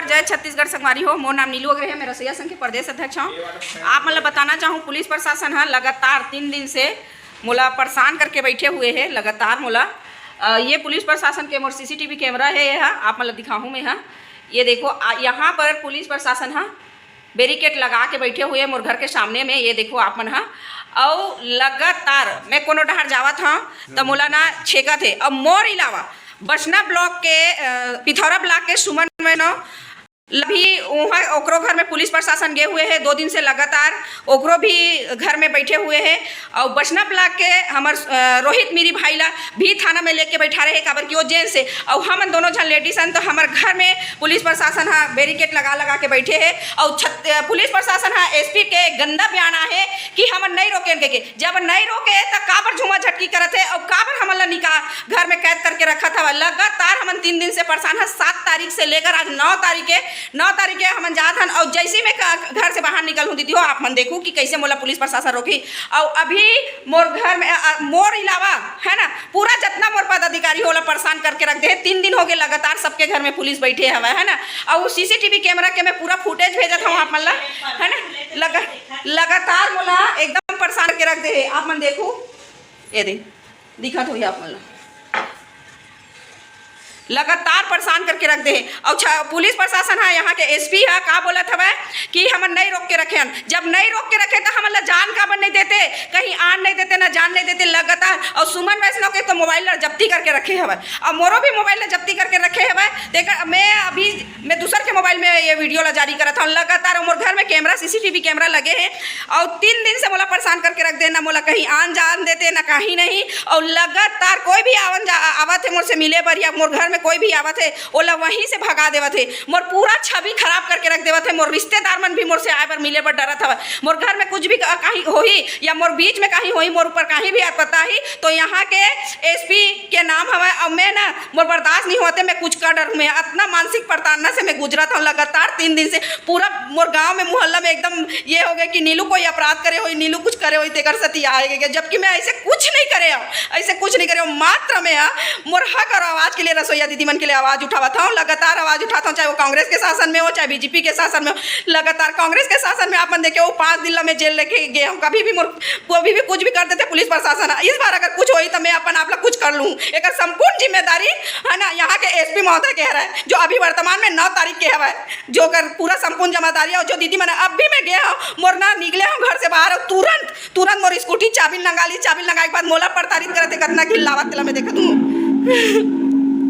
जय छत्तीसगढ़ संगवारी हो। मोर नाम नीलू अग्रे है, मैं रसोईया संघ के प्रदेश अध्यक्ष हूँ। आप मतलब बताना चाहूँ, पुलिस प्रशासन है लगातार 3 दिन से मोला परेशान करके बैठे हुए है। लगातार मोला ये पुलिस प्रशासन के मोर CCTV कैमरा है, यह आप मतलब दिखाऊँ मैं। हाँ, ये देखो यहाँ पर पुलिस प्रशासन हाँ बैरिकेड लगा के बैठे हुए मोर घर के सामने में। ये देखो आप मन हाँ, और लगातार मैं कोनो डहर जावत हाँ तो मोला ना छेकत है। अब मोर अलावा बसना ब्लॉक के पिथौरा ब्लॉक के सुमन में न भी वहाँ ओकरो घर में पुलिस प्रशासन गए हुए हैं 2 दिन से लगातार। ओकरो भी घर में बैठे हुए हैं। और बसना ब्लॉक के हमार रोहित मेरी भाई ला भी थाना में लेके बैठा रहे काबर कि वो जेल से। और हम दोनों जन लेडीज हैं तो हमारे घर में पुलिस प्रशासन हाँ बैरिकेड लगा के बैठे हैं। और पुलिस प्रशासन हाँ SP के गंदा बयान है कि हम नहीं रोके के, जब नहीं रोके तो काबर झुमा झटकी करते और काबर हमला निकाह घर में कैद करके रखा था। लगातार हम 3 दिन से परेशान है। 7 तारीख से लेकर आज 9 तारीख हम जात हन। और जैसे मैं घर से बाहर निकल हूँ दीदी हो, आप मन देखूँ कि कैसे मोला पुलिस प्रशासन रोकी। और अभी मोर घर में मोर अलावा है ना पूरा जितना मोर पदाधिकारी होला परेशान करके रख दे। 3 दिन हो गए लगातार सबके घर में पुलिस बैठे हवा है ना। और CCTV कैमरा के मैं पूरा फुटेज भेजत हूँ आप मन ला है ना। लगातार मोला एकदम परेशान करके रख दे। आप मन देखू, ये दे दिखत हुई आप मन ला लगातार परेशान करके रख दे। और पुलिस प्रशासन है यहाँ के SP है का बोला था कि हम नहीं रोक के रखे। जब नहीं रोक के रखे तो हम जान काबर नहीं देते, कहीं आन नहीं देते ना जान नहीं देते लगातार। और सुमन वैष्णव के तो मोबाइल जब्ती करके रखे हवा और मोरो भी मोबाइल जब्ती करके रखे हवा। देखा मैं दूसर के मोबाइल में ये वीडियो ला जारी करा था लगातार। मोर घर में कैमरा CCTV कैमरा लगे हैं। और 3 दिन से मोला परेशान करके रख दे, ना मोला कहीं आन जान देते ना कहीं नहीं। और लगातार कोई भी आवत है मोर से मिले पर या मोर घर कोई भी आवत है ओला वहीं से भगा देवत है। मोर पूरा छवि खराब करके रख देवत है। मोर रिश्तेदार मन भी मोर से आए पर मिले पर डरत हवा। मोर घर में कुछ भी कहीं होही या मोर बीच में कहीं होही, मोर ऊपर कहीं भी पता ही तो यहाँ के SP के नाम हवा। और मैं ना मोर बर्दाश्त नहीं होते, मैं कुछ कर डर में इतना मानसिक प्रताड़ना से मैं गुजरत हूँ लगातार 3 दिन से। पूरा मोर गाँव में मोहल्ला में एकदम ये हो गया कि नीलू कोई अपराध करे हो, नीलू कुछ करे हो तेकर सती आएगा, जबकि मैं ऐसे कुछ नहीं करे हो, ऐसे कुछ नहीं करे हो। मात्र में मोर हक और आवाज़ के लिए रसोईया दीदी मन के लिए आवाज़ उठावा था। लगातार आवाज़ उठाता हूँ, चाहे वो कांग्रेस के शासन में हो चाहे BJP के शासन में हो। लगातार कांग्रेस के शासन में आप मन देखे वो 5 दिन में जेल लेके गए हूँ। कभी भी कुछ भी कर देते पुलिस प्रशासन। इस बार अगर कुछ होई तो मैं अपन आप लोग कुछ कर लूँ। एक संपूर्ण जिम्मेदारी है ना यहाँ के SP महोदय कह रहा है, जो अभी वर्तमान में 9 तारीख के हवा जो कर पूरा संपूर्ण जिम्मेदारी है। जो दीदी मैंने अब भी मैं गया हूँ, मोर ना निकले हूँ घर से बाहर, तुरंत मोर स्कूटी चाबी लगा ली। चाबी लगाए के बाद मोला प्रताड़ित करते कितना गिल लावत मैं देखा तू